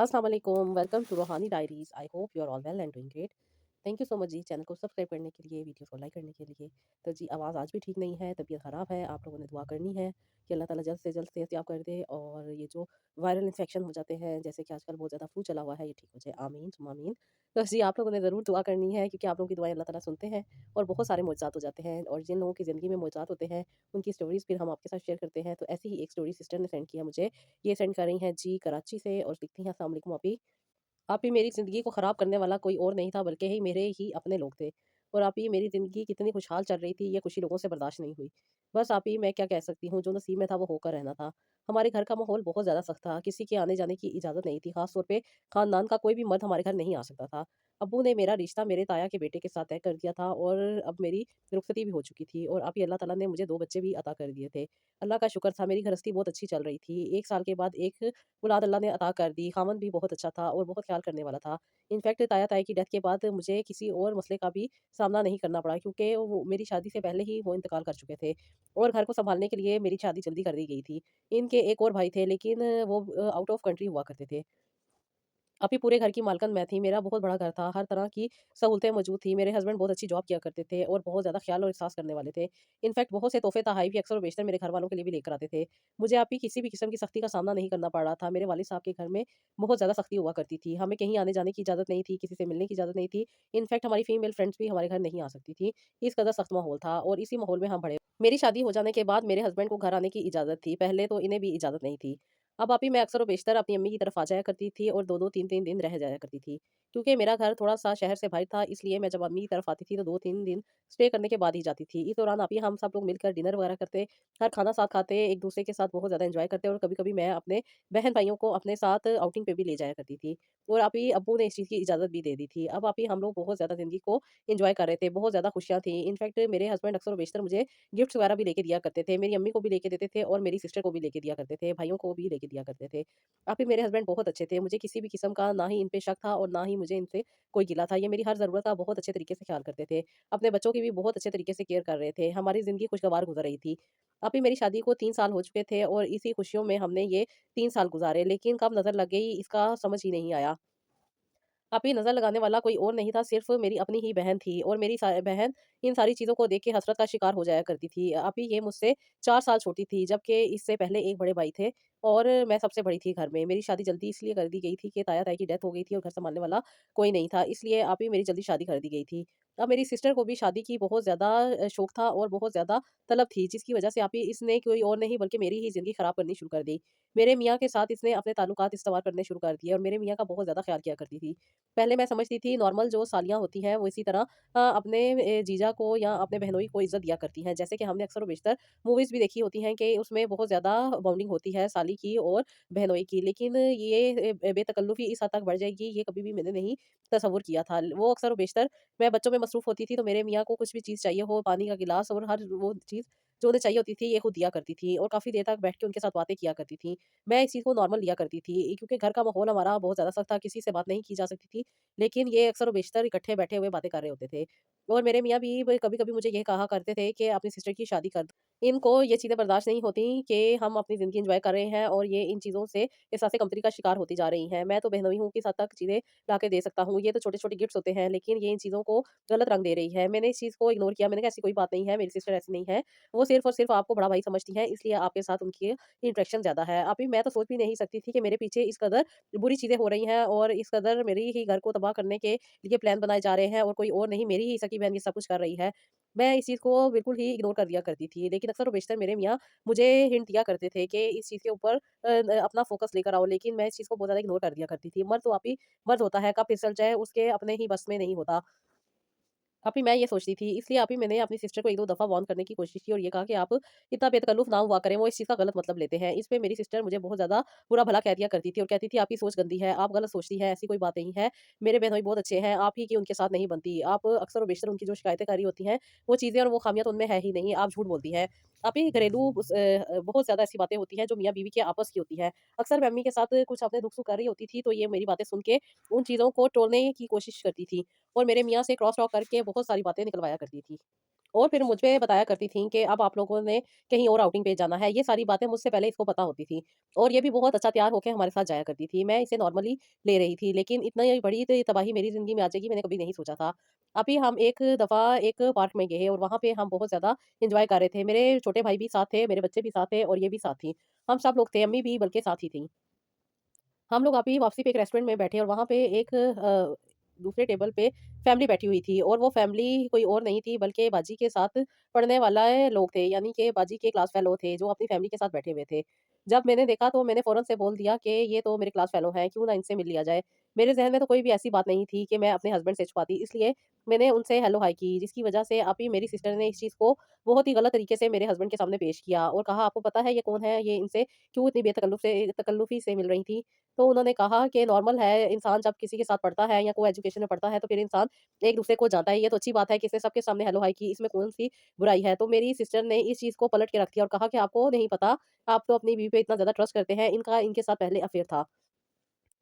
अस्सलाम वालेकुम, welcome to Ruhani diaries. I hope you are all well and doing great. Thank you so much जी channel को subscribe करने के लिए, वीडियो को लाइक करने के लिए। तो जी आवाज़ आज भी ठीक नहीं है, तबीयत ख़राब है, आप लोगों ने दुआ करनी है कि अल्लाह ताला जल्द से जल्द सेहतयाब कर दे और ये जो वायरल इन्फेक्शन हो जाते हैं, जैसे कि आजकल बहुत ज़्यादा फ्लू चला हुआ है, ये ठीक हो जाए। आमीन सुम्मा आमीन। तो जी आप लोगों ने ज़रूर दुआ करनी है क्योंकि आप लोगों की दुआएँ अल्लाह ताला सुनते हैं और बहुत सारे मुअज़्ज़ात हो जाते हैं और जिन लोगों की ज़िंदगी में मुअज़्ज़ात होते हैं, उनकी स्टोरीज़ फिर हम आपके साथ शेयर करते हैं। तो ऐसी ही एक स्टोरी सिस्टर ने सेंड किया मुझे। ये सेंड कर रही हैं जी कराची से और लिखती हैं अस्सलाम वालेकुम आपी। आप ही मेरी ज़िंदगी को ख़राब करने वाला कोई और नहीं था बल्कि ही मेरे ही अपने लोग थे। और आप ही मेरी ज़िंदगी कितनी खुशहाल चल रही थी ये खुशी लोगों से बर्दाश्त नहीं हुई। बस आप ही मैं क्या कह सकती हूँ, जो नसीब में था वो होकर रहना था। हमारे घर का माहौल बहुत ज़्यादा सख्त था, किसी के आने-जाने की इजाज़त नहीं थी, ख़ास तौर पे ख़ानदान का कोई भी मर्द हमारे घर नहीं आ सकता था। अब्बू ने मेरा रिश्ता मेरे ताया के बेटे के साथ तय कर दिया था और अब मेरी रुख़्सती भी हो चुकी थी और अब ये अल्लाह ताला ने मुझे 2 बच्चे भी अता कर दिए थे। अल्लाह का शुक्र था, मेरी गृहस्थी बहुत अच्छी चल रही थी। 1 साल के बाद एक औलाद अल्लाह ने अता कर दी, ख़ावंद भी बहुत अच्छा था और बहुत ख़्याल करने वाला था। इनफैक्ट ताया-ताई की डेथ के बाद मुझे किसी और मसले का भी सामना नहीं करना पड़ा क्योंकि वो मेरी शादी से पहले ही वो इंतकाल कर चुके थे और घर को सँभालने के लिए मेरी शादी जल्दी कर दी गई थी। इनके एक और भाई थे लेकिन वो आउट ऑफ कंट्री हुआ करते थे। अभी पूरे घर की मालकिन मैं थी, मेरा बहुत बड़ा घर था, हर तरह की सहूलतें मौजूद थी। मेरे हस्बैंड बहुत अच्छी जॉब किया करते थे और बहुत ज़्यादा ख़्याल और एहसास करने वाले थे। इनफैक्ट बहुत से तोहफ़े तोहाई भी अक्सर और बेशतर मेरे घरवालों के लिए भी लेकर आते थे। मुझे अभी किसी भी किस्म की सख्ती का सामना नहीं करना पड़ रहा था। मेरे वालिद साहब के घर में बहुत ज़्यादा सख्ती हुआ करती थी। हमें कहीं आने-जाने की इजाज़त नहीं थी, किसी से मिलने की इजाज़त नहीं थी। इनफैक्ट हमारी फीमेल फ्रेंड्स भी हमारे घर नहीं आ सकती थी। इस कदर सख्त माहौल था और इसी माहौल में हम बड़े। मेरी शादी हो जाने के बाद मेरे हस्बैंड को घर आने की इजाज़त थी, पहले तो इन्हें भी इजाज़त नहीं थी। अब आप ही मैं अक्सर और बेशतर अपनी अम्मी की तरफ आ जाया करती थी और 2-2 3-3 दिन रह जाया करती थी। क्योंकि मेरा घर थोड़ा-सा शहर से बाहर था, इसलिए मैं जब अम्मी की तरफ आती थी तो 2-3 दिन स्टे करने के बाद ही जाती थी। इस दौरान आप ही हम सब लोग मिलकर डिनर वगैरह करते, हर खाना साथ खाते, एक-दूसरे के साथ बहुत ज़्यादा एन्जॉय करते और कभी-कभी मैं अपने बहन-भाइयों को अपने साथ आउटिंग पे भी ले जाया करती थी। और आप ही अब्बू ने इस चीज़ की इजाज़त भी दे दी थी। अब आप ही हम लोग बहुत ज़्यादा ज़िंदगी को एन्जॉय कर रहे थे, बहुत ज़्यादा खुशियाँ थी। इनफैक्ट मेरे हस्बैंड अक्सर और बेशतर मुझे गिफ्ट्स वगैरह भी लेके दिया करते थे। मेरी अम्मी को भी लेके देते थे और मेरी सिस्टर को भी लेके दिया करते थे, भाइयों को भी लेके दिया करते थे। आप ही मेरे हस्बैंड बहुत अच्छे थे, मुझे किसी भी किस्म का ना ही इन पे शक था और ना ही मुझे इनसे कोई गिला था। ये मेरी हर ज़रूरत का बहुत अच्छे तरीके से ख़्याल करते थे। अपने बच्चों की भी बहुत अच्छे तरीके से केयर कर रहे थे। हमारी ज़िंदगी खुशगवार गुज़र रही थी। अभी मेरी शादी को 3 साल हो चुके थे और इसी खुशियों में हमने ये 3 साल गुज़ारे, लेकिन कब नज़र लग गई इसका समझ ही नहीं आया। अब ये नज़र लगाने वाला कोई और नहीं था, सिर्फ़ मेरी अपनी ही बहन थी और मेरी बहन इन सारी चीज़ों को देख के हसरत का शिकार हो जाया करती थी। अभी ये मुझसे 4 साल छोटी थी, जबकि इससे पहले एक बड़े भाई थे और मैं सबसे बड़ी थी घर में। मेरी शादी जल्दी इसलिए कर दी गई थी कि ताया-ताई की डेथ हो गई थी और घर सँभालने वाला कोई नहीं था, इसलिए आप ही मेरी जल्दी शादी कर दी गई थी। अब मेरी सिस्टर को भी शादी की बहुत ज़्यादा शौक था और बहुत ज़्यादा तलब थी, जिसकी वजह से आप ही इसने कोई और नहीं बल्कि मेरी ही ज़िंदगी ख़राब करनी शुरू कर दी। मेरे मियाँ के साथ इसने अपने ताल्लुकात इस्तेमाल करने शुरू कर दिए और मेरे मियाँ का बहुत ज़्यादा ख़्याल किया करती थी। पहले मैं समझती थी नॉर्मल जो सालियाँ होती हैं वो इसी तरह अपने जीजा को या अपने बहनोई को इज़्ज़त दिया करती हैं। जैसे कि हमने अक्सर और बेशतर मूवीज़ भी देखी होती हैं कि उसमें बहुत ज़्यादा बॉन्डिंग होती है साली की और बहनोई की। लेकिन ये बेतकल्लुफ़ी इस हद तक बढ़ जाएगी ये कभी भी मैंने नहीं तसव्वुर किया था। वो अक्सर और बेशतर मैं बच्चों में मसरूफ़ होती थी तो मेरे मियाँ को कुछ भी चीज़ चाहिए हो, पानी का गिलास और हर वो चीज़ जो उन्हें चाहिए होती थी ये खुद दिया करती थी और काफ़ी देर तक बैठ के उनके साथ बातें किया करती थी। मैं इस चीज़ को नॉर्मल लिया करती थी क्योंकि घर का माहौल हमारा बहुत ज़्यादा सख्त था, किसी से बात नहीं की जा सकती थी। लेकिन ये अक्सर और बेशतर इकट्ठे बैठे हुए बातें कर रहे होते थे। और मेरे मियाँ भी ब कभी-कभी मुझे ये कहा करते थे कि अपनी सिस्टर की शादी कर दो। इनको ये चीज़ें बर्दाश्त नहीं होती कि हम अपनी ज़िंदगी एन्जॉय कर रहे हैं और ये इन चीज़ों से एहसास कमतरी का शिकार होती जा रही हैं। मैं तो बहनोई हूँ, किस हद तक चीज़ें ला के दे सकता हूँ। ये तो छोटे-छोटे गिफ्ट्स होते हैं, लेकिन ये इन चीज़ों को गलत रंग दे रही है। मैंने इस चीज़ को इग्नोर किया, मैंने कहा ऐसी कोई बात नहीं है, मेरी सिस्टर ऐसी नहीं है। वो सिर्फ़ और सिर्फ़ आपको बड़ा भाई समझती हैं, इसलिए आपके साथ उनकी इंटरेक्शन ज़्यादा है। अभी मैं तो सोच भी नहीं सकती थी कि मेरे पीछे इस कदर बुरी चीज़ें हो रही हैं और इस कदर मेरी ही घर को तबाह करने के लिए प्लान बनाए जा रहे हैं और कोई और नहीं, मेरी ही सगी बहन ये सब कुछ कर रही है। मैं इस चीज़ को बिल्कुल ही इग्नोर कर दिया करती थी। लेकिन अक्सर और बेशतर मेरे मियाँ मुझे हिंट दिया करते थे कि इस चीज़ के ऊपर अपना फ़ोकस लेकर आओ, लेकिन मैं इस चीज़ को बहुत ज़्यादा इग्नोर कर दिया करती थी। मर्द तो आप ही मर्द होता है, कब फिसल जाए उसके अपने ही बस में नहीं होता। अभी मैं ये सोचती थी, इसलिए अभी मैंने अपनी सिस्टर को 1-2 दफ़ा वार्न करने की कोशिश की और ये कहा कि आप इतना बेतकल्लुफ़ ना हुआ करें, वो इस चीज़ का गलत मतलब लेते हैं। इस पे मेरी सिस्टर मुझे बहुत ज़्यादा बुरा-भला कह दिया करती थी और कहती थी, "आपकी सोच गंदी है, आप गलत सोचती हैं, ऐसी कोई बात नहीं है। मेरे बहनोई बहुत अच्छे हैं, आप ही की उनके साथ नहीं बनती। आप अक्सर और बेशतर उनकी जो शिकायतें कर रही होती हैं, वो चीज़ें और वो ख़ामियाँ तो उनमें है ही नहीं, आप झूठ बोलती हैं।" अभी घरेलू बहुत ज़्यादा ऐसी बातें होती हैं जो मियाँ-बीवी के आपस की होती हैं। अक्सर मैं अम्मी के साथ कुछ अपने दुःख-सुख कर रही होती थी, तो ये मेरी बातें सुन के उन चीज़ों को टोलने की कोशिश करती थी। और मेरे मियाँ से क्रॉस टॉक करके बहुत सारी बातें निकलवाया करती थी। और फिर मुझ पे बताया करती थीं कि अब आप लोगों ने कहीं और आउटिंग पे जाना है। ये सारी बातें मुझसे पहले इसको पता होती थी और ये भी बहुत अच्छा तैयार होके हमारे साथ जाया करती थी। मैं इसे नॉर्मली ले रही थी, लेकिन इतनी बड़ी त तबाही मेरी ज़िंदगी में आ जाएगी मैंने कभी नहीं सोचा था। अभी हम एक दफ़ा एक पार्क में गए और वहाँ पे हम बहुत ज़्यादा एन्जॉय कर रहे थे। मेरे छोटे भाई भी साथ थे, मेरे बच्चे भी साथ थे और ये भी साथ थी। हम सब लोग थे, अम्मी भी बल्कि साथ ही थीं। हम लोग अभी वापसी पे एक रेस्टोरेंट में बैठे और वहाँ पे एक दूसरे टेबल पे फैमिली बैठी हुई थी और वो फैमिली कोई और नहीं थी बल्कि बाजी के साथ पढ़ने वाला लोग थे, यानी कि बाजी के क्लास फेलो थे जो अपनी फैमिली के साथ बैठे हुए थे। जब मैंने देखा तो मैंने फ़ौरन से बोल दिया कि ये तो मेरे क्लास फेलो हैं, क्यों ना इनसे मिल लिया जाए। मेरे ज़हन में तो कोई भी ऐसी बात नहीं थी कि मैं अपने हस्बैंड से छुपाती, इसलिए मैंने उनसे हेलो हाय की, जिसकी वजह से अभी मेरी सिस्टर ने इस चीज़ को बहुत ही गलत तरीके से मेरे हस्बैंड के सामने पेश किया और कहा, "आपको पता है ये कौन है? ये इनसे क्यों इतनी तकल्लुफ़ी से मिल रही थी?" तो उन्होंने कहा कि नॉर्मल है, इंसान जब किसी के साथ पढ़ता है या को-एजुकेशन में पढ़ता है, तो फिर इंसान एक-दूसरे को जानता है। ये तो अच्छी बात है कि इसने सबके सामने हेलो हाय की, इसमें कौन-सी बुराई है? तो मेरी सिस्टर ने इस चीज़ को पलट के रख दिया और कहा कि आपको नहीं पता, आप तो अपनी बीवी पे इतना ज़्यादा ट्रस्ट करते हैं, इनका इनके साथ पहले अफ़ेयर था।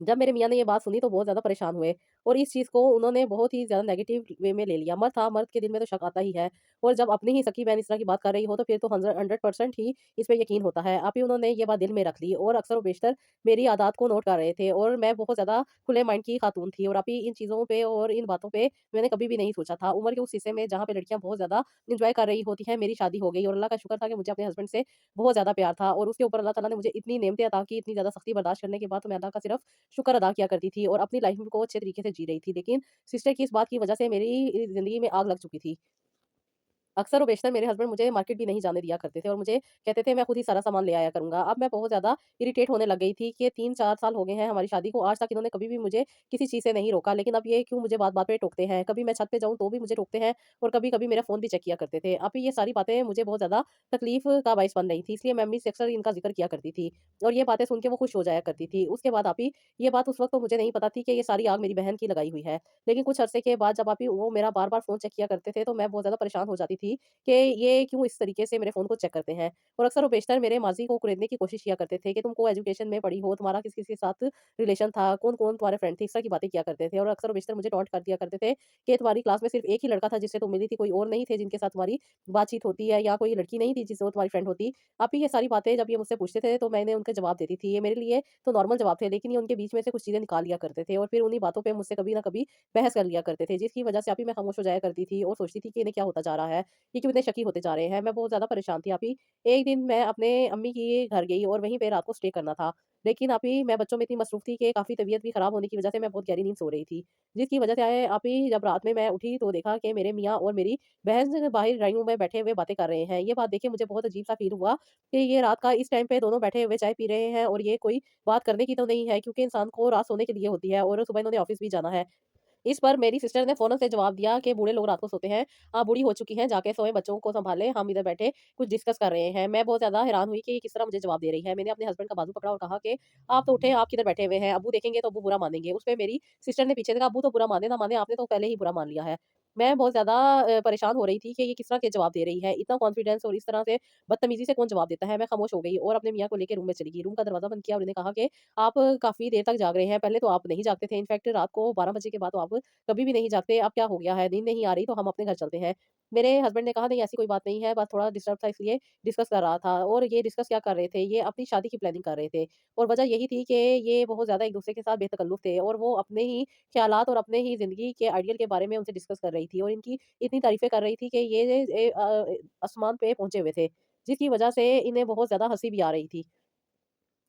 जब मेरे मियाँ ने ये बात सुनी तो बहुत ज़्यादा परेशान हुए और इस चीज़ को उन्होंने बहुत ही ज़्यादा नेगेटिव वे में ले लिया। मर्द था, मर्द के दिल में तो शक आता ही है और जब अपनी ही सकी बहन इस तरह की बात कर रही हो तो फिर तो 100% ही इस पे यकीन होता है। अभी उन्होंने ये बात दिल में रख ली और अक्सर व बेशतर मेरी आदत को नोट कर रहे थे और मैं बहुत ज़्यादा खुले माइंड की खातून थी और अभी इन चीज़ों पे और इन बातों पे मैंने कभी भी नहीं सोचा था। उम्र के उस हिस्से में जहाँ पे लड़कियाँ बहुत ज़्यादा एन्जॉय कर रही होती हैं, मेरी शादी हो गई और अल्लाह का शुक्र था कि मुझे अपने हस्बैंड से बहुत ज़्यादा प्यार था और उसके ऊपर अल्लाह ताला ने मुझे इतनी नेमतें अता की, इतनी ज़्यादा सख्ती बर्दाश्त करने के बाद तो मैं अल्लाह का सिर्फ़ शुक्र अदा किया करती थी और अपनी लाइफ़ को अच्छे तरीके से जी रही थी। लेकिन सिस्टर की इस बात की वज़ह से मेरी ज़िंदगी में आग लग चुकी थी। अक्सर व बेशतर मेरे हस्बैंड मुझे मार्केट भी नहीं जाने दिया करते थे और मुझे कहते थे मैं खुद ही सारा सामान ले आया करूँगा। अब मैं बहुत ज़्यादा इरिटेट होने लग गई थी कि 3-4 साल हो गए हैं हमारी शादी को, आज तक इन्होंने कभी भी मुझे किसी चीज़ से नहीं रोका। लेकिन अब ये क्यों मुझे बात-बात पे टोकते हैं। कभी मैं छत पे जाऊँ तो भी मुझे टोकते हैं और कभी-कभी मेरा फ़ोन भी चेक किया करते थे। अब ये सारी बातें मुझे बहुत ज़्यादा तकलीफ़ का बाइस बन रही थी, इसलिए मैं अम्मी से अक्सर इनका ज़िक्र किया करती थी और ये बातें सुन के वो खुश हो जाया करती थी। उसके बाद आप ही ये बात उस वक़्त तो मुझे नहीं पता थी कि ये सारी आग मेरी बहन की लगाई हुई है। लेकिन कुछ अरसे के बाद जब आप ही वो मेरा बार-बार फ़ोन चेक किया करते थे, तो मैं बहुत ज़्यादा परेशान हो जाती थी कि ये क्यों इस तरीके से मेरे फ़ोन को चेक करते हैं। और अक्सर वो बेशतर मेरे माज़ी को कुरेदने की कोशिश किया करते थे कि तुम को-एजुकेशन में पढ़ी हो, तुम्हारा किस-किस के साथ रिलेशन था, कौन-कौन तुम्हारे फ्रेंड थे, इस तरह की बातें किया करते थे। और अक्सर वो बेशतर मुझे टॉन्ट कर दिया करते थे कि तुम्हारी क्लास में सिर्फ़ एक ही लड़का था जिससे तुम मिली थी, कोई और नहीं थे जिनके साथ तुम्हारी बातचीत होती है या कोई लड़की नहीं थी जिससे वो तुम्हारी फ्रेंड होती। अब ये सारी बातें जब ये मुझसे पूछते थे तो मैंने उनके जवाब देती थी। ये मेरे लिए तो नॉर्मल जवाब थे, लेकिन ये उनके बीच में से कुछ चीज़ें निकाल लिया करते थे और फिर उन्हीं बातों पे मुझसे कभी न कभी बहस कर लिया करते थे, जिसकी वज़ह से अभी मैं खामोश हो जाया करती थी और सोचती थी कि इन्हें क्या होता जा रहा है, ये क्यों इतने शकी होते जा रहे हैं। मैं बहुत ज़्यादा परेशान थी अभी। एक दिन मैं अपने अम्मी के घर गई और वहीं पे रात को स्टे करना था। लेकिन अभी मैं बच्चों में इतनी मसरूफ़ थी कि काफ़ी तबीयत भी ख़राब होने की वज़ह से मैं बहुत गहरी नींद सो रही थी। जिसकी वज़ह से अभी जब रात में मैं उठी तो देखा कि मेरे मियाँ और मेरी बहन बाहर ड्राइंग रूम में बैठे हुए बातें कर रहे हैं। ये बात देख के मुझे बहुत अजीब-सा फ़ील हुआ कि ये रात का इस टाइम पे दोनों बैठे हुए चाय पी रहे हैं और ये कोई बात करने की तो नहीं है, क्योंकि इंसान को रात सोने के लिए होती है और सुबह इन्होंने ऑफ़िस भी जाना है। इस पर मेरी सिस्टर ने फ़ौरन से जवाब दिया कि बूढ़े लोग रात को सोते हैं, आप बूढ़ी हो चुकी हैं, जाके सोएँ, बच्चों को सँभालें, हम इधर बैठे कुछ डिस्कस कर रहे हैं। मैं बहुत ज़्यादा हैरान हुई कि ये किस तरह मुझे जवाब दे रही है। मैंने अपने हस्बैंड का बाजू पकड़ा और कहा कि आप तो उठे, आप किधर बैठे हुए हैं? अब्बू देखेंगे तो अब्बू बुरा मानेंगे। उस पे मेरी सिस्टर ने पीछे से कहा, अब्बू तो बुरा माने ना माने, आपने तो पहले ही बुरा मान लिया है। मैं बहुत ज़्यादा परेशान हो रही थी कि ये किस तरह के जवाब दे रही है। इतना कॉन्फिडेंस और इस तरह से बदतमीज़ी से कौन जवाब देता है? मैं खामोश हो गई और अपने मियाँ को लेके रूम में चली गई। रूम का दरवाज़ा बंद किया और उन्हें कहा कि आप काफ़ी देर तक जाग रहे हैं। पहले तो आप नहीं जागते थे, इनफैक्ट रात को 12 बजे के बाद तो आप कभी भी नहीं जागते, अब क्या हो गया है? नींद नहीं आ रही तो हम अपने घर चलते हैं। मेरे हस्बैंड ने कहा नहीं ऐसी कोई बात नहीं है, बस थोड़ा डिस्टर्ब था इसलिए डिस्कस कर रहा था और ये डिस्कस क्या कर रहे थे? ये अपनी शादी की प्लानिंग कर रहे थे और वजह यही थी कि ये बहुत ज़्यादा एक-दूसरे के साथ बेतकल्लुफ़ थे और वो अपने ही ख़्यालात और अपने ही ज़िंदगी के आइडियल के बारे में उनसे डिस्कस कर रही थी और इनकी इतनी तारीफ़ें कर रही थी कि आसमान पे पहुँचे हुए थे, जिसकी वजह से इन्हें बहुत ज़्यादा हँसी भी आ रही थी।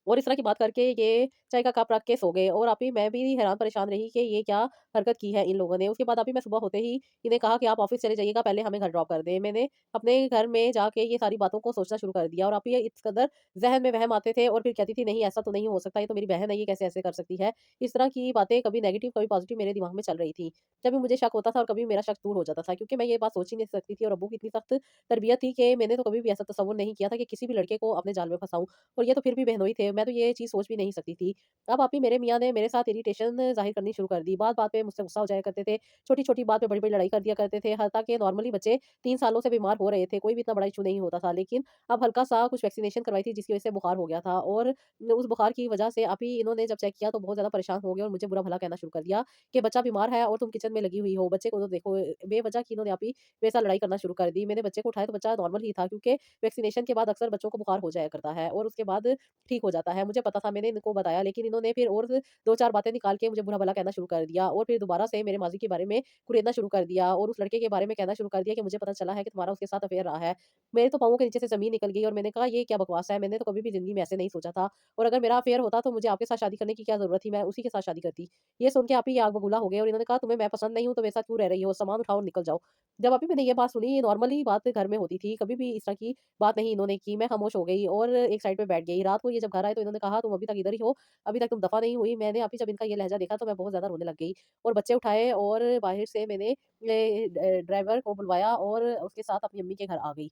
और इस तरह की बात करके ये चाय का कप रख के सो गए और अभी मैं भी हैरान परेशान रही कि ये क्या हरकत की है इन लोगों ने। उसके बाद अभी मैं सुबह होते ही इन्हें कहा कि आप ऑफ़िस चले जाइएगा, पहले हमें घर ड्रॉप कर दें। मैंने अपने घर में जाके ये सारी बातों को सोचना शुरू कर दिया और अभी ये इस कदर ज़हन में वहम आते थे और फिर कहती थी नहीं ऐसा तो नहीं हो सकता, ये तो मेरी बहन है, ये कैसे ऐसे कर सकती है। इस तरह की बातें कभी नेगेटिव कभी पॉज़िटिव मेरे दिमाग में चल रही थी। जब भी मुझे शक होता था और कभी मेरा शक दूर हो जाता था, क्योंकि मैं ये बात सोच ही नहीं सकती थी और अब्बू की इतनी सख्त तरबियत थी कि मैंने तो कभी भी ऐसा तसव्वुर नहीं किया था कि किसी भी लड़के को अपने जाल में फँसाऊँ। और ये तो फिर भी बहनोई थे, मैं तो ये चीज़ सोच भी नहीं सकती थी। अब आप ही मेरे मियाँ ने मेरे साथ इरिटेशन ज़ाहिर करनी शुरू कर दी। बात-बात पे मुझसे गुस्सा हो जाया करते थे। छोटी-छोटी बात पे बड़ी-बड़ी लड़ाई कर दिया करते थे। हालाँकि नॉर्मली बच्चे 3 सालों से बीमार हो रहे थे, कोई भी इतना बड़ा इश्यू नहीं होता था। लेकिन अब हल्का-सा कुछ वैक्सीनेशन करवाई थी जिसकी वज़ह से बुखार हो गया था और उस बुखार की वज़ह से आप ही इन्होंने जब चेक किया तो बहुत ज़्यादा परेशान हो गए और मुझे बुरा-भला कहना शुरू कर दिया कि बच्चा बीमार है और तुम किचन में लगी हुई हो। बच्चे को तो देखो बेवज़ह की इन्होंने आप ही मेरे साथ लड़ाई करना शुरू कर दी। मैंने बच्चे को उठाया तो बच्चा नॉर्मल ही था क्योंकि वैक्सीनेशन के बाद अक्सर बच्चों को बुखार हो जाया करता है और उसके बाद ठीक हो जाता है। मुझे पता था, मैंने इनको बताया, लेकिन इन्होंने फिर और 2-4 बातें निकाल के मुझे बुरा-भला कहना शुरू कर दिया और फिर दोबारा से मेरे माज़ी के बारे में कुरेदना शुरू कर दिया और उस लड़के के बारे में कहना शुरू कर दिया कि मुझे पता चला है कि तुम्हारा उसके साथ अफ़ेयर रहा है। मेरे तो पाँवों के नीचे से ज़मीन निकल गई और मैंने कहा ये क्या बकवास है? मैंने तो कभी भी ज़िंदगी में ऐसे नहीं सोचा था और अगर मेरा अफ़ेयर होता तो मुझे आपके साथ शादी करने की क्या ज़रूरत थी? मैं उसी के साथ शादी करती। ये सुन के आप ही आग बबूला हो गए और इन्होंने कहा तुम्हें मैं पसंद नहीं हूँ तो मेरे साथ क्यों रह रही हो? सामान उठाओ और निकल जाओ। जब अभी मैंने ये बात सुनी, ये नॉर्मली बात घर में होती थी, कभी भी इस तरह की बात नहीं इन्होंने की। मैं खामोश हो गई और एक साइड पे बैठ गई। रात को ये जब घर आए तो इन्होंने कहा तुम अभी तक इधर ही हो, अभी तक तुम दफ़ा नहीं हुई। मैंने अभी जब इनका ये लहज़ा देखा तो मैं बहुत ज़्यादा रोने लग गई और बच्चे उठाए और बाहर से मैंने ड्राइवर को बुलवाया और उसके साथ अपनी अम्मी के घर आ गई।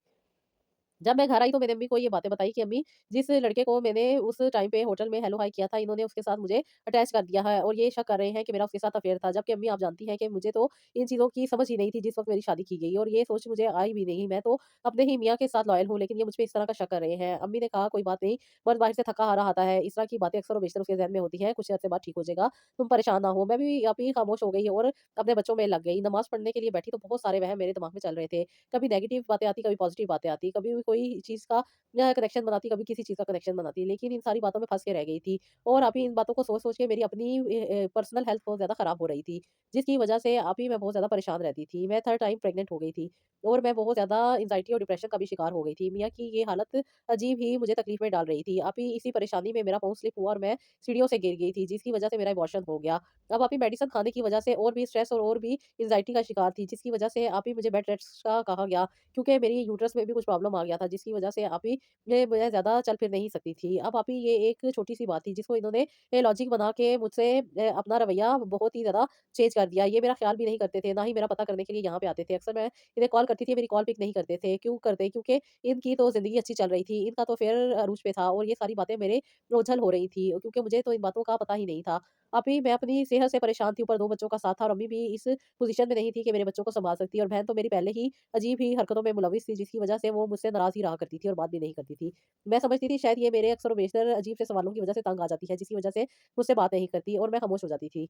जब मैं घर आई तो मैंने अम्मी को ये बातें बताई कि अम्मी, जिस लड़के को मैंने उस टाइम पे होटल में हेलो हाय किया था, इन्होंने उसके साथ मुझे अटैच कर दिया है और ये शक कर रहे हैं कि मेरा उसके साथ अफेयर था। जबकि अम्मी आप जानती हैं कि मुझे तो इन चीज़ों की समझ ही नहीं थी जिस वक़्त मेरी शादी की गई और ये सोच मुझे आई भी नहीं। मैं तो अपने ही मियाँ के साथ लॉयल हूँ, लेकिन ये मुझ पे इस तरह का शक कर रहे हैं। अम्मी ने कहा कोई बात नहीं, मर्द बाहर से थका-हारा आता है। इस तरह की बातें अक्सर और बेशतर उसके ज़हन में होती हैं, कुछ अरसे बाद ठीक हो जाएगा, तुम परेशान ना हो। मैं भी आप ही खामोश हो गई और अपने बच्चों में लग गई। नमाज़ पढ़ने के लिए बैठी तो बहुत सारे वहम मेरे दिमाग में चल रहे थे। कभी नेगेटिव बातें आती, कभी पॉज़िटिव बातें आती, कभी भी कोई चीज़ का कनेक्शन बनाती, कभी किसी चीज़ का कनेक्शन बनाती, लेकिन इन सारी बातों में फँस के रह गई थी और अभी इन बातों को सोच-सोच के मेरी अपनी पर्सनल हेल्थ बहुत ज़्यादा ख़राब हो रही थी, जिसकी वजह से अभी मैं बहुत ज़्यादा परेशान रहती थी। मैं थर्ड टाइम प्रेग्नेंट हो गई थी और मैं बहुत ज़्यादा एंग्ज़ायटी और डिप्रेशन का भी शिकार हो गई थी। मियाँ की ये हालत अजीब ही मुझे तकलीफ़ में डाल रही थी। अभी इसी परेशानी में मेरा पाँव स्लिप हुआ और मैं सीढ़ियों से गिर गई थी, जिसकी वजह से मेरा अबॉर्शन हो गया। अब अभी मेडिसिन खाने की वजह से और भी स्ट्रेस और भी एंग्ज़ायटी का शिकार थी, जिसकी वजह से अभी मुझे बेड रेस्ट का कहा गया, क्योंकि मेरी यूट्रस में भी कुछ प्रॉब्लम आ गया था, जिसकी वजह से अभी मैं ज़्यादा चल फिर नहीं सकती थी। अब आप ही ये एक छोटी-सी बात थी जिसको इन्होंने लॉजिक बना के मुझसे अपना रवैया बहुत ही ज़्यादा चेंज कर दिया। ये मेरा ख़्याल भी नहीं करते थे, ना ही मेरा पता करने के लिए यहाँ पे आते थे। अक्सर मैं इन्हें कॉल करती थी, मेरी कॉल पिक नहीं करते थे। क्यों करते? क्योंकि इनकी तो ज़िंदगी अच्छी चल रही थी, इनका तो अफ़ेयर अरूज पे था और ये सारी बातें मेरे ओझल हो रही थी, क्योंकि मुझे तो इन बातों का पता ही नहीं था। अभी मैं अपनी सेहत से परेशान थी, ऊपर 2 बच्चों का साथ था और अम्मी भी इस पोज़ीशन में नहीं थी कि मेरे बच्चों को सँभाल सकती, और बहन तो मेरी पहले ही अजीब ही हरकतों में मुलविस थी, जिसकी वजह से वो मुझसे नाराज़ ही रहा करती थी और बात भी नहीं करती थी। मैं समझती थी शायद ये मेरे अक्सर और बेशतर अजीब से सवालों की वज़ह से तंग आ जाती है, जिसकी वज़ह से मुझसे बात नहीं करती और मैं खामोश हो जाती थी।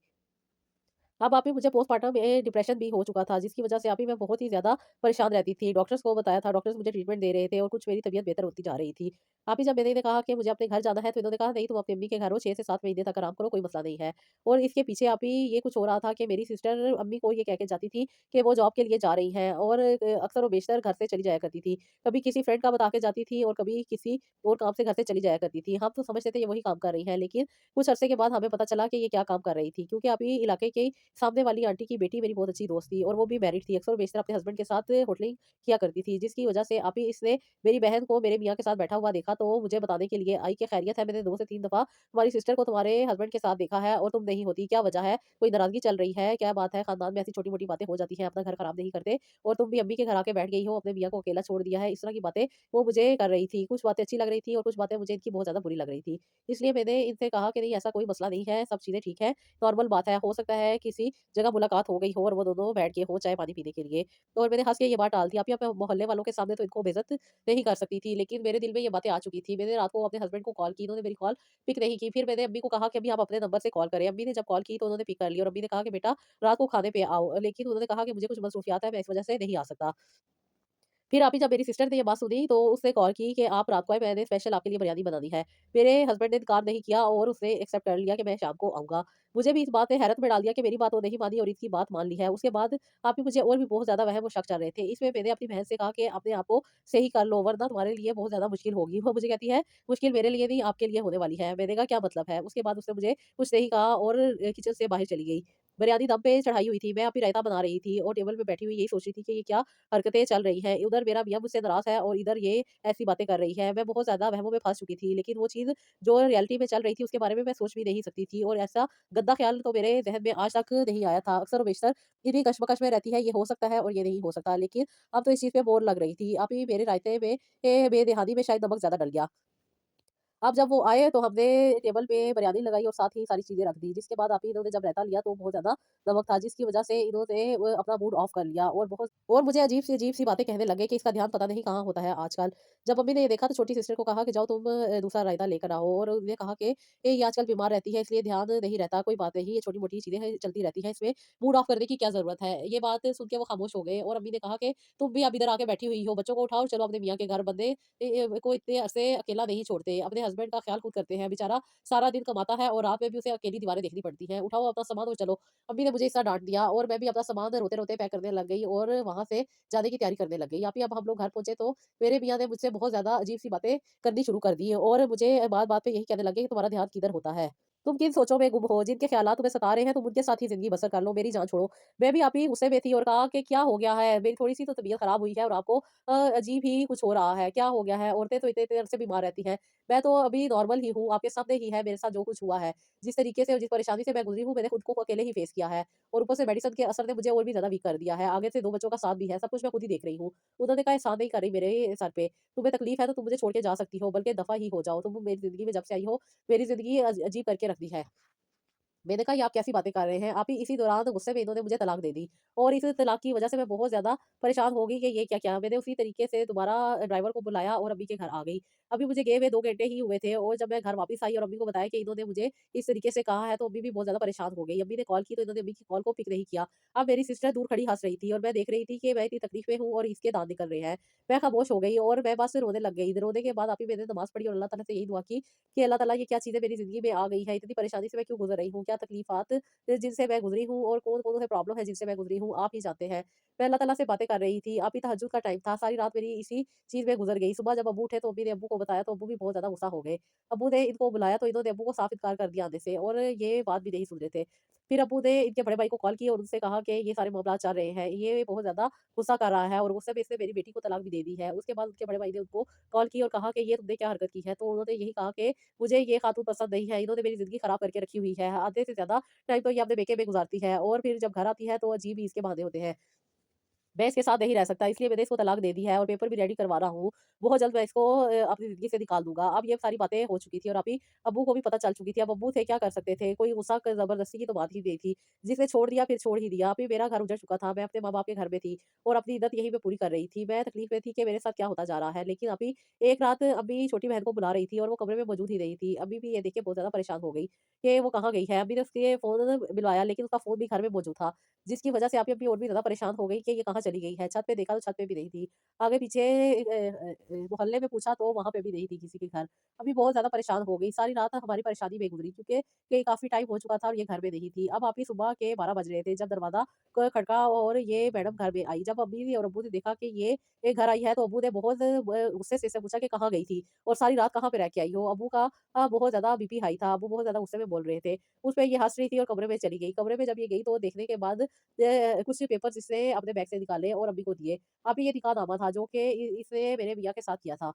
अब आप ही मुझे पोस्टमार्टम में डिप्रेशन भी हो चुका था, जिसकी वजह से अभी मैं बहुत ही ज़्यादा परेशान रहती थी। डॉक्टर्स को बताया था, डॉक्टर्स मुझे ट्रीटमेंट दे रहे थे और कुछ मेरी तबीयत बेहतर होती जा रही थी। अभी जब मैंने इन्हें कहा कि मुझे अपने घर जाना है, तो इन्होंने कहा नहीं, तुम अपनी अम्मी के घर हो, 6 से 7 महीने तक आराम करो, कोई मसला नहीं है। और इसके पीछे अभी ये कुछ हो रहा था कि मेरी सिस्टर अम्मी को ये कह के जाती थी कि वो जॉब के लिए जा रही हैं और अक्सर और बेशतर घर से चली जाया करती थी। कभी किसी फ्रेंड का बता के जाती थी और कभी किसी और काम से घर से चली जाया करती थी। हम तो समझते थे ये वही काम कर रही हैं, लेकिन कुछ अरसे के बाद हमें पता चला कि ये क्या काम कर रही थी, क्योंकि अभी इलाके के सामने वाली आंटी की बेटी मेरी बहुत अच्छी दोस्त थी और वो भी मैरिड थी। अक्सर और बेशतर अपने हस्बैंड के साथ होटलिंग किया करती थी, जिसकी वजह से अभी इसने मेरी बहन को मेरे मियाँ के साथ बैठा हुआ देखा, तो वो मुझे बताने के लिए आई कि खैरियत है, मैंने 2 से 3 दफ़ा तुम्हारी सिस्टर को तुम्हारे हस्बैंड के साथ देखा है और तुम नहीं होती, क्या वजह है? कोई नाराज़गी चल रही है? क्या बात है? खानदान में ऐसी छोटी-मोटी बातें हो जाती हैं, अपना घर खराब नहीं करते और तुम भी अम्मी के घर आके बैठ गई हो, अपने मियाँ को अकेला छोड़ दिया है। इस तरह की बातें वो मुझे कर रही थी। कुछ बातें अच्छी लग रही थी और कुछ बातें मुझे इनकी बहुत ज़्यादा बुरी लग रही थी। इसलिए मैंने इनसे कहा कि नहीं, ऐसा कोई मसला नहीं है, सब चीज़ें ठीक हैं, नॉर्मल बात है। हो सकता है किसी जगह मुलाकात हो गई हो और वो दोनों बैठ गए हों चाय-पानी पीने के लिए। और मैंने हँस के ये बात टाल दी। अभी अपने मोहल्ले वालों के सामने तो इनको बेइज़्ज़त नहीं कर सकती थी, लेकिन मेरे दिल में ये बातें आ चुकी थी। मैंने रात को अपने हस्बैंड को कॉल की, इन्होंने मेरी कॉल पिक नहीं की। फिर मैंने अम्मी को कहा कि अम्मी आप अपने नंबर से कॉल करें। अम्मी ने जब कॉल की तो उन्होंने पिक कर ली और अम्मी ने कहा कि बेटा रात को खाने पे आओ। लेकिन उन्होंने कहा कि मुझे कुछ मसरूफियात है, मैं इस वज़ह से नहीं आ सकता। फिर अभी जब मेरी सिस्टर ने ये बात सुनी तो उसने कॉल की कि आप रात को आएँ, मैंने स्पेशल आपके लिए बिरयानी बनानी है। मेरे हस्बैंड ने इनकार नहीं किया और उसने एक्सेप्ट कर लिया कि मैं शाम को आऊँगा। मुझे भी इस बात ने हैरत में डाल दिया कि मेरी बात वो नहीं मानी और इसकी बात मान ली है। उसके बाद अभी मुझे और भी बहुत ज़्यादा वहम और शक चल रहे थे। इसमें मैंने अपनी बहन से कहा कि अपने आप को सही कर लो, वरना तुम्हारे लिए बहुत ज़्यादा मुश्किल होगी। वो मुझे कहती है मुश्किल मेरे लिए नहीं, आपके लिए होने वाली है। मैंने कहा क्या मतलब है? उसके बाद उसने मुझे कुछ नहीं कहा और किचन से बाहर चली गई। बिरयानी दम पे चढ़ाई हुई थी, मैं अभी रायता बना रही थी और टेबल पे बैठी हुई यही सोच रही थी कि ये क्या हरकतें चल रही हैं। उधर मेरा मियाँ मुझसे नाराज़ है और इधर ये ऐसी बातें कर रही है। मैं बहुत ज़्यादा वहमों में फँस चुकी थी, लेकिन वो चीज़ जो रियलिटी में चल रही थी उसके बारे में मैं सोच भी नहीं सकती थी और ऐसा गंदा ख़्याल तो मेरे ज़हन में आज तक नहीं आया था। अक्सर और बेशतर इन्हीं कशमकश में रहती है, ये हो सकता है और ये नहीं हो सकता, लेकिन अब तो इस चीज़ पे बोर लग रही थी। अभी मेरे रायते में बेदहानी में शायद नमक ज़्यादा डल गया। अब जब वो आए तो हमने टेबल पे बिरयानी लगाई और साथ ही सारी चीज़ें रख दी। जिसके बाद आप ही इन्होंने जब रायता लिया तो बहुत ज़्यादा नमक था, जिसकी वज़ह से इन्होंने अपना मूड ऑफ कर लिया और मुझे अजीब-सी बातें कहने लगे कि इसका ध्यान पता नहीं कहाँ होता है आजकल। जब मम्मी ने ये देखा तो छोटी सिस्टर को कहा कि जाओ तुम दूसरा रायता लेकर आओ, और उन्होंने कहा कि ये आजकल बीमार रहती है इसलिए ध्यान नहीं रहता, कोई बात नहीं, ये छोटी-मोटी चीज़ें हैं चलती रहती हैं, इसमें मूड ऑफ करने की क्या ज़रूरत है। ये बात सुन के वो खामोश हो गए और अम्मी ने कहा कि तुम भी अब इधर आके बैठी हुई हो, बच्चों को उठाओ और चलो अपने मियाँ के घर, बंदे को इतने अरसे अकेला नहीं छोड़ते, अपने हस्बैंड का ख्याल खुद करते हैं, बेचारा सारा दिन कमाता है और रात में भी उसे अकेली दीवारें देखनी पड़ती हैं, उठाओ अपना सामान और चलो। अम्मी ने मुझे इस तरह डाँट दिया और मैं भी अपना सामान रोते-रोते पैक करने लग गई और वहाँ से जाने की तैयारी करने लग गई। यहाँ पे अब हम लोग घर पहुँचे तो मेरे मियाँ ने मुझसे बहुत ज़्यादा अजीब-सी बातें करनी शुरू कर दी और मुझे बात-बात पे यही कहने लगे कि तुम्हारा ध्यान किधर होता है? तुम किन सोचों में गुम हो? जिनके ख़्यालात तुम्हें सता रहे हैं, तुम उनके साथ ही ज़िंदगी बसर कर लो, मेरी जान छोड़ो। मैं भी आप ही गुस्से में थी और कहा कि क्या हो गया है? मेरी थोड़ी-सी तो तबीयत ख़राब हुई है और आपको अजीब ही कुछ हो रहा है, क्या हो गया है? औरतें तो इतने-इतने अरसे बीमार रहती हैं। मैं तो अभी नॉर्मल ही हूँ, आपके सामने ही है मेरे साथ जो कुछ हुआ है। जिस तरीके से और जिस परेशानी से मैं गुज़री हूँ, मैंने खुद को अकेले ही फ़ेस किया है और ऊपर से मेडिसिन के असर ने मुझे और भी ज़्यादा वीक कर दिया है। आगे से 2 बच्चों का साथ भी है, सब कुछ मैं खुद ही देख रही हूँ। उन्होंने कहा एहसान नहीं कर रही मेरे सर पे, तुम्हें तकलीफ़ है तो तुम मुझे छोड़ के जा सकती हो, बल्कि दफ़ा ही हो जाओ। तुम मेरी ज़िंदगी में जब से आई हो, मेरी ज़िंदगी अजीब करके रख दी है। मैंने कहा, "ये आप कैसी बातें कर रहे हैं?" आप ही इसी दौरान गुस्से में इन्होंने मुझे तलाक दे दी और इस तलाक की वज़ह से मैं बहुत ज़्यादा परेशान हो गई कि ये क्या-क्या? मैंने उसी तरीके से दोबारा ड्राइवर को बुलाया और अम्मी के घर आ गई। अभी मुझे गए हुए 2 घंटे ही हुए थे और जब मैं घर वापस आई और अम्मी को बताया कि इन्होंने मुझे इस तरीके से कहा है, तो अम्मी भी बहुत ज़्यादा परेशान हो गई। अम्मी ने कॉल की तो इन्होंने अम्मी की कॉल को पिक नहीं किया। अब मेरी सिस्टर दूर खड़ी हँस रही थी और मैं देख रही थी कि मैं इतनी तकलीफ़ में हूँ और इसके दाँत निकल रहे हैं। मैं खामोश हो गई और मैं बस रोने लग गई। रोने के बाद आप ही मैंने नमाज़ पढ़ी और अल्लाह ताला से यही दुआ की कि अल्लाह ताला ये क्या चीज़ें मेरी ज़िंदगी में आ गई है, इतनी परेशानी से मैं क्यों गुज़र रही हूँ? क्या तकलीफ़ात जिनसे मैं गुज़री हूँ और कौन-कौन से प्रॉब्लम है जिनसे मैं गुज़री हूँ, आप ही जानते हैं। मैं अल्लाह ताला से बातें कर रही थी, अभी तहज्जुद का टाइम था, सारी रात मेरी इसी चीज़ में गुज़र गई। सुबह जब अब्बू उठे तो अम्मी ने अब्बू को बताया तो अब्बू भी बहुत ज़्यादा गुस्सा हो गए। अब्बू ने इनको बुलाया तो इन्होंने अब्बू को साफ इनकार कर दिया आने से और ये बात भी नहीं सुन रहे थे। फिर अब्बू ने इनके बड़े भाई को कॉल किया और उनसे कहा कि ये सारे मामलात चल रहे हैं, ये बहुत ज़्यादा गुस्सा कर रहा है और गुस्से में इसने मेरी बेटी को तलाक भी दे दी है। उसके बाद उनके बड़े भाई ने उनको कॉल की और कहा कि ये तुमने क्या हरकत की है? तो उन्होंने यही कहा कि मुझे ये खातून पसंद नहीं है, इन्होंने मेरी ज़िंदगी खराब करके रखी हुई है, आधे से ज़्यादा टाइम तो ये अपने बेके में गुज़ारती है और फिर जब घर आती है तो अजीब ही इसके बहाने होते हैं। मैं इसके साथ नहीं रह सकता, इसलिए मैंने इसको तलाक दे दी है और पेपर भी रेडी करवा रहा हूँ। बहुत जल्द मैं इसको अपनी ज़िंदगी से निकाल दूँगा। अब ये सारी बातें हो चुकी थी और अभी अब्बू को भी पता चल चुकी थी। अब अब्बू थे क्या कर सकते थे? कोई गुस्सा क ज़बरदस्ती की तो बात ही नहीं थी। जिसने छोड़ दिया फिर छोड़ ही दिया। अभी मेरा घर उजड़ चुका था, मैं अपने माँ-बाप के घर में थी और अपनी इद्दत यहीं पे पूरी कर रही थी। मैं तकलीफ़ में थी कि मेरे साथ क्या होता जा रहा है। लेकिन अभी एक रात अम्मी छोटी बहन को बुला रही थी और वो कमरे में मौजूद ही नहीं थी। अम्मी भी ये देख के बहुत ज़्यादा परेशान हो गई कि वो कहाँ गई है। अम्मी ने उसके फ़ोन मिलवाया लेकिन उसका फ़ोन भी घर में मौजूद था। जिसकी वजह से आप अभी और भी ज़्यादा परेशान हो गई कि ये कहाँ चली गई है। छत पे देखा तो छत पे भी नहीं थी। आगे-पीछे मोहल्ले में पूछा तो वहाँ पे भी नहीं थी किसी के घर। अभी बहुत ज़्यादा परेशान हो गई। सारी रात हमारी परेशानी में गुज़री क्योंकि ये काफ़ी टाइम हो चुका था और ये घर में नहीं थी। अब अभी सुबह के 12 बज रहे थे जब दरवाज़ा क खटका और ये मैडम घर में आई। जब अम्मी और अब्बू ने देखा कि ये घर आई है तो अब्बू ने बहुत गुस्से से इससे पूछा कि कहाँ गई थी और सारी रात कहाँ पे रह के आई हो? अब्बू का बहुत ज़्यादा बीपी हाई था। अब्बू बहुत ज़्यादा गुस्से में बोल रहे थे। उस पे ये हँस रही थी और कमरे में चली गई। कमरे में जब ये गई तो देखने के बाद कुछ पेपर्स इसने अपने बैग से निकाले और अम्मी को दिए। अभी ये निकाहनामा था जो कि इसने मेरे भैया के साथ किया था।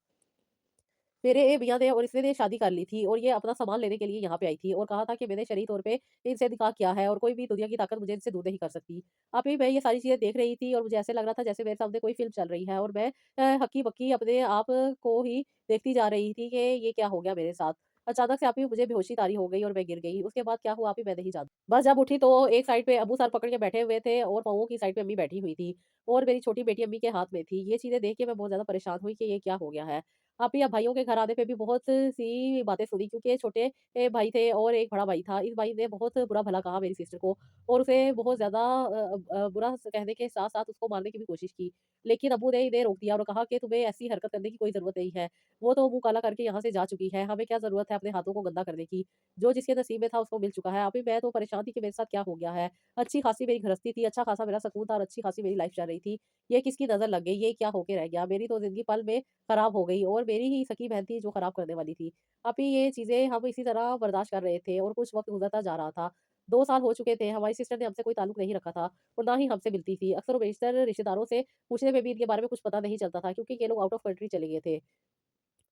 मेरे भैया ने और इसने शादी कर ली थी और ये अपना सामान लेने के लिए यहाँ पे आई थी और कहा था कि मैंने शरई तौर पे इनसे निकाह किया है और कोई भी दुनिया की ताकत मुझे इनसे दूर नहीं कर सकती। अभी मैं ये सारी चीज़ें देख रही थी और मुझे ऐसे लग रहा था जैसे मेरे सामने कोई फ़िल्म चल रही है और मैं हक्की-बक्की अपने आप को ही देखती जा रही थी कि ये क्या हो गया मेरे साथ। अचानक से आप ही मुझे बेहोशी तारी हो गई और मैं गिर गई। उसके बाद क्या हुआ आप ही मैं नहीं जानती। बस जब उठी तो एक साइड पे अब्बू सर पकड़ के बैठे हुए थे और पाँवों की साइड पे अम्मी बैठी हुई थी और मेरी छोटी बेटी अम्मी के हाथ में थी। ये चीज़ें देख के मैं बहुत ज़्यादा परेशान हुई कि ये क्या हो गया है। आप या भाइयों के घर आने पे भी बहुत सी बातें सुनी क्योंकि ये छोटे भाई थे और एक बड़ा भाई था। इस भाई ने बहुत बुरा-भला कहा मेरी सिस्टर को और उसे बहुत ज़्यादा बुरा कहने के साथ-साथ उसको मारने की भी कोशिश की। लेकिन अब्बू ने इन्हें रोक दिया और कहा कि तुम्हें ऐसी हरकत करने की कोई ज़रूरत नहीं है। वो तो मुँह काला करके यहाँ से जा चुकी है, हमें क्या ज़रूरत है अपने हाथों को गंदा करने की। जो जिसके नसीब में था उसको मिल चुका है। अभी मैं तो परेशान थी कि मेरे साथ क्या हो गया है। अच्छी-खासी मेरी गृहस्थी थी, अच्छा-खासा मेरा सुकून था और अच्छी-खासी मेरी लाइफ़ चल रही थी। ये किसकी नज़र लग गई, ये क्या होके रह गया? मेरी तो ज़िंदगी पल में खराब हो गई और मेरी ही सगी बहन थी जो खराब करने वाली थी। अभी ये चीज़ें हम इसी तरह बर्दाश्त कर रहे थे और कुछ वक़्त गुज़रता जा रहा था। 2 साल हो चुके थे, हमारी सिस्टर ने हमसे कोई ताल्लुक नहीं रखा था और ना ही हमसे मिलती थी। अक्सर व बेशतर रिश्तेदारों से पूछने में भी इनके बारे में कुछ पता नहीं चलता था क्योंकि ये लोग आउट ऑफ कंट्री चले गए थे।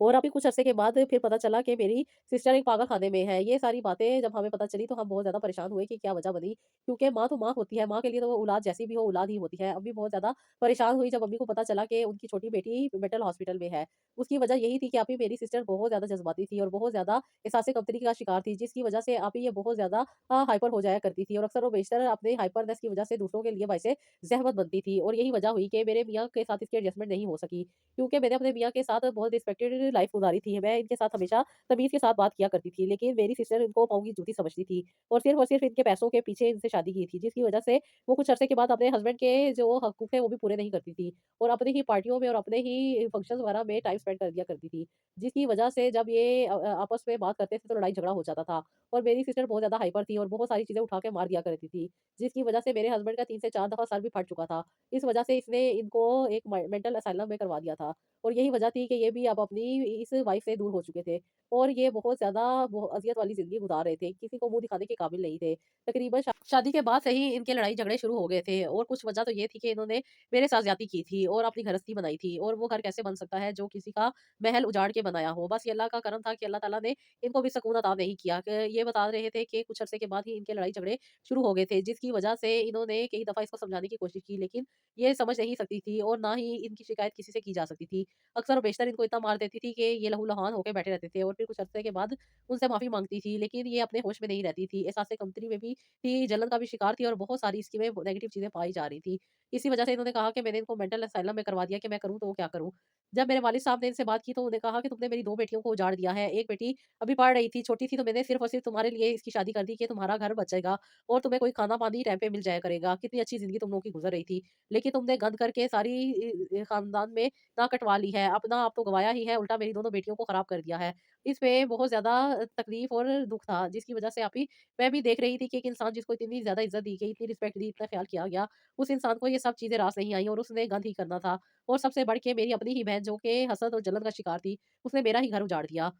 और अभी कुछ अरसे के बाद फिर पता चला कि मेरी सिस्टर एक पागलखाने में है। ये सारी बातें जब हमें पता चली तो हम बहुत ज़्यादा परेशान हुए कि क्या वजह बनी। क्योंकि माँ तो माँ होती है, माँ के लिए तो वो औलाद जैसी भी हो औलाद ही होती है। अम्मी बहुत ज़्यादा परेशान हुई जब अम्मी को पता चला कि उनकी छोटी बेटी मेंटल हॉस्पिटल में है। उसकी वजह यही थी कि अभी मेरी सिस्टर बहुत ज़्यादा जज़्बाती थी और बहुत ज़्यादा एहसास कमतरी का शिकार थी, जिसकी वजह से अभी ये बहुत ज़्यादा हाइपर हो जाया करती थी और अक्सर और बेशतर अपने हाइपरनेस की वजह से दूसरों के लिए बाइसे ज़हमत बनती थी और यही वजह हुई कि मेरे मियाँ के साथ इसकी एडजस्टमेंट नहीं हो सकी। क्योंकि मैंने अपने मियाँ के साथ बहुत रिस्पेक्टेड लाइफ़ गुज़ारी थी। मैं इनके साथ हमेशा तमीज़ के साथ बात किया करती थी, लेकिन मेरी सिस्टर इनको पाँव की जूती समझती थी और सिर्फ़ इनके पैसों के पीछे इनसे शादी की थी, जिसकी वजह से वो कुछ अरसे के बाद अपने हस्बैंड के जो हकूक़ हैं, वो भी पूरे नहीं करती थी और अपनी ही पार्टियों में और अपने ही फंक्शंस वगैरह में टाइम स्पेंड कर दिया करती थी। जिसकी वजह से जब ये आपस में बात करते थे, तो लड़ाई झगड़ा हो जाता था और मेरी सिस्टर बहुत ज़्यादा हाइपर थी और बहुत सारी चीज़ें उठा के मार दिया करती थी, जिसकी वजह से मेरे हस्बैंड का 3 से 4 दफ़ा सर भी फट चुका था। इस वजह से इसने इनको एक मेंटल असाइलम में करवा दिया था और यही वजह थी कि ये भी अब अपनी इस वाइफ से दूर हो चुके थे और ये बहुत ज़्यादा अज़ियत वाली ज़िंदगी गुजार रहे थे, किसी को मुँह दिखाने के काबिल नहीं थे। तकरीबन शादी के बाद से ही इनके लड़ाई झगड़े शुरू हो गए थे और कुछ वजह तो ये थी कि इन्होंने मेरे साथ ज़्यादती की थी और अपनी गृहस्थी बनाई थी और वो घर कैसे बन सकता है जो किसी का महल उजाड़ के बनाया हो। बस ये अल्लाह का करम था कि अल्लाह ताला ने इनको भी सकून अता नहीं किया कि ये बता रहे थे कि कुछ अरसे के बाद ही इनके लड़ाई झगड़े शुरू हो गए थे, जिसकी वजह से इन्होंने कई दफ़ा इसको समझाने की कोशिश की, लेकिन ये समझ नहीं सकती थी और ना ही इनकी शिकायत किसी से की जा सकती थी। अक्सर और बेशतर इनको इतना मार देती थी कि ये लहूलुहान होके बैठे रहते थे और फिर कुछ अरसे के बाद उनसे माफ़ी माँगती थी, लेकिन ये अपने होश में नहीं रहती थी। एहसास कमतरी में भी थी, जलन का भी शिकार थी और बहुत सारी इसकी में नेगेटिव चीज़ें पाई जा रही थी। इसी वजह से इन्होंने कहा कि मैंने इनको मेंटल असाइलम में करवा दिया कि मैं करूँ तो क्या करूँ? जब मेरे वालिद साहब ने इनसे बात की तो उन्होंने कहा कि तुमने मेरी 2 बेटियों को उजाड़ दिया है। एक बेटी अभी पढ़ रही थी, छोटी थी, तो मैंने सिर्फ़ और सिर्फ़ तुम्हारे लिए इसकी शादी कर दी कि तुम्हारा घर बचेगा और तुम्हें कोई खाना-पानी टाइम पे मिल जाया करेगा। कितनी अच्छी ज़िंदगी तुम लोगों की गुज़र रही थी। लेकिन तुमने गंद करके सारी ख़ानदान में ना कटवा ली है। अपना आप तो गँवाया ही है, उल्टा मेरी दोनों बेटियों को ख़राब कर दिया है। इसमें बहुत ज़्यादा तकलीफ़ और दुःख था, जिसकी वज़ह से अभी मैं भी देख रही थी कि एक इंसान जिसको इतनी ज़्यादा इज़्ज़त दी गई, इतनी रिस्पेक्ट दी, इतना ख़्याल किया गया, उस इंसान को ये सब चीज़ें रास नहीं आई और उसने गंद ही करना था। और सबसे बढ़ के मेरी अपनी ही बहन जो कि हसद और जलन का शिकार थी, उसने मेरा ही घर उजाड़ दिया।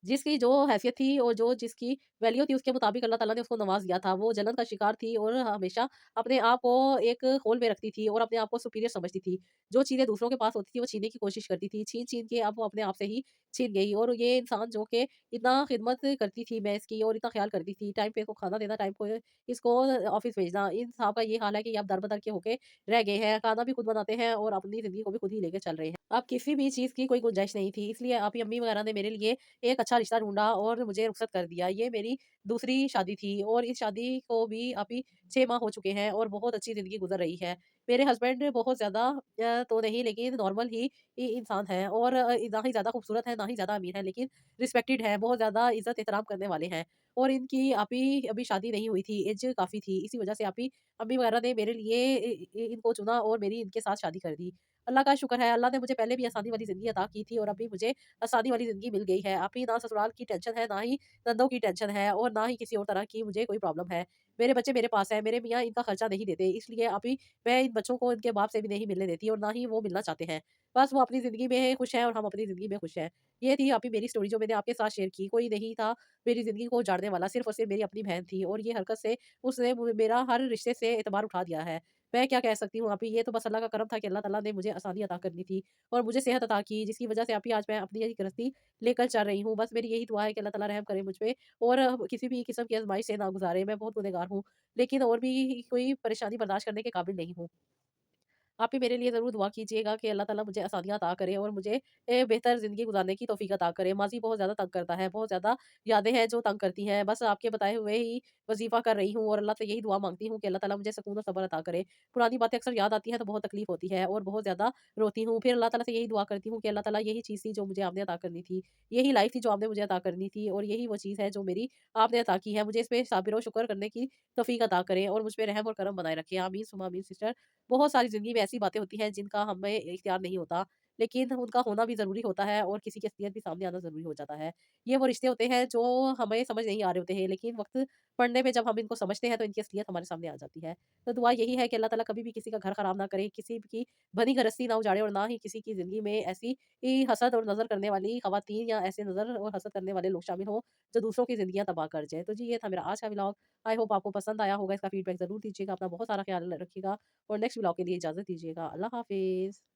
जिसकी जो हैसियत थी और जो जिसकी वैल्यू थी उसके मुताबिक अल्लाह ताला ने उसको नवाज़ दिया था। वो जलन का शिकार थी और हमेशा अपने आप को एक होल में रखती थी और अपने आप को सुपीरियर समझती थी। जो चीज़ें दूसरों के पास होती थी वो छीनने की कोशिश करती थी। छीन-छीन के अब वो अपने आप से ही छीन गई और ये इंसान जो कि इतना खिदमत करती थी मैं इसकी और इतना ख़्याल करती थी, टाइम पे इसको खाना देना, टाइम पे इसको ऑफ़िस भेजना। इन साहब का ये हाल है कि ये अब दर-बदर के होके रह गए हैं। खाना भी खुद बनाते हैं और अपनी ज़िंदगी को भी खुद ही लेके चल रहे हैं। अब किसी भी चीज़ की कोई गुंजाइश नहीं थी, इसलिए अभी अम्मी वगैरह ने मेरे लिए एक अच्छा रिश्ता ढूँढा और मुझे रुखसत कर दिया। ये मेरी दूसरी शादी थी और इस शादी को भी अभी 6 माह हो चुके हैं और बहुत अच्छी ज़िंदगी गुज़र रही है। मेरे हस्बैंड बहुत ज़्यादा तो नहीं लेकिन नॉर्मल ही इंसान हैं और ना ही ज़्यादा खूबसूरत है, ना ही ज़्यादा अमीर है, लेकिन रिस्पेक्टेड है, बहुत ज़्यादा इज़्ज़त एहतराम करने वाले हैं। और इनकी अभी अभी शादी नहीं हुई थी, ऐज काफ़ी थी। इसी वज़ह से अभी अम्मी वगैरह ने मेरे लिए इनको चुना और मेरी इनके साथ शादी कर दी। अल्लाह का शुक्र है, अल्लाह ने मुझे पहले भी आसानी वाली ज़िंदगी अता की थी और अभी मुझे आसानी वाली ज़िंदगी मिल गई है। अभी ना ससुराल की टेंशन है, ना ही नंदों की टेंशन है और ना ही किसी और तरह की मुझे कोई प्रॉब्लम है। मेरे बच्चे मेरे पास हैं, मेरे मियाँ इनका खर्चा नहीं देते, इसलिए अभी मैं इन बच्चों को इनके बाप से भी नहीं मिलने देती और ना ही वो मिलना चाहते हैं। बस वो अपनी ज़िंदगी में खुश हैं और हम अपनी ज़िंदगी में खुश हैं। ये थी अभी मेरी स्टोरी जो मैंने आपके साथ शेयर की। कोई नहीं था मेरी ज़िंदगी को उजाड़ने वाला, सिर्फ़ और सिर्फ़ मेरी अपनी बहन थी और ये हरकत से उसने मेरा हर रिश्ते से एतबार उठा दिया है। मैं क्या कह सकती हूँ अभी, ये तो बस अल्लाह का करम था कि अल्लाह ताला ने मुझे आसानी अता करनी थी और मुझे सेहत अता की, जिसकी वज़ह से अभी आज मैं अपनी यही गृहस्थी लेकर चल रही हूँ। बस मेरी यही दुआ है कि अल्लाह ताला रहम करे मुझ पे और किसी भी किस्म की आज़माइश से ना गुज़ारे। मैं बहुत गुनहगार हूँ, लेकिन और भी कोई परेशानी बर्दाश्त करने के काबिल नहीं हूँ। आप भी मेरे लिए ज़रूर दुआ कीजिएगा कि अल्लाह ताला मुझे आसानियाँ अता करे और मुझे बेहतर ज़िंदगी गुज़ारने की तौफ़ीक अता करे। माज़ी बहुत ज़्यादा तंग करता है, बहुत ज़्यादा यादें हैं जो तंग करती हैं। बस आपके बताए हुए ही वज़ीफ़ा कर रही हूँ और अल्लाह से यही दुआ माँगती हूँ कि अल्लाह ताला मुझे सुकून और सब्र अता करे। पुरानी बातें अक्सर याद आती हैं तो बहुत तकलीफ़ होती है और बहुत ज़्यादा रोती हूँ। फिर अल्लाह ताला से यही दुआ करती हूँ कि अल्लाह ताला यही चीज़ थी जो मुझे आपने अता करनी थी। यही लाइफ़ थी जो आपने मुझे अता करनी थी और यही वो चीज़ है जो मेरी आपने अता की है। मुझे इस पे साबिर और शुक्र करने की तौफ़ीक अता करें और मुझ पे रहम और करम बनाए रखें। आमीन सुम्मा आमीन सिस्टर। बहुत सारी ज़िंदगी में ऐसी बातें होती हैं जिनका हमें इख्तियार नहीं होता, लेकिन उनका होना भी ज़रूरी होता है और किसी की असलियत भी सामने आना ज़रूरी हो जाता है। ये वो रिश्ते होते हैं जो हमें समझ नहीं आ रहे होते हैं, लेकिन वक़्त पड़ने पे जब हम इनको समझते हैं तो इनकी असलियत हमारे सामने आ जाती है। तो दुआ यही है कि अल्लाह ताला कभी भी किसी का घर ख़राब ना करे, किसी की बनी गृहस्थी ना उजाड़े और ना ही किसी की ज़िंदगी में ऐसी हसद और नज़र करने वाली ख़वातीन या ऐसे नज़र और हसद करने वाले लोग शामिल हों, जो दूसरों की ज़िंदगियाँ तबाह कर जाएँ। तो जी, ये था मेरा आज का व्लॉग। आई होप आपको पसंद आया होगा। इसका फीडबैक ज़रूर दीजिएगा। अपना बहुत सारा ख़्याल रखिएगा और नेक्स्ट व्लॉग के लिए इजाज़त दीजिएगा। अल्लाह हाफ़िज़।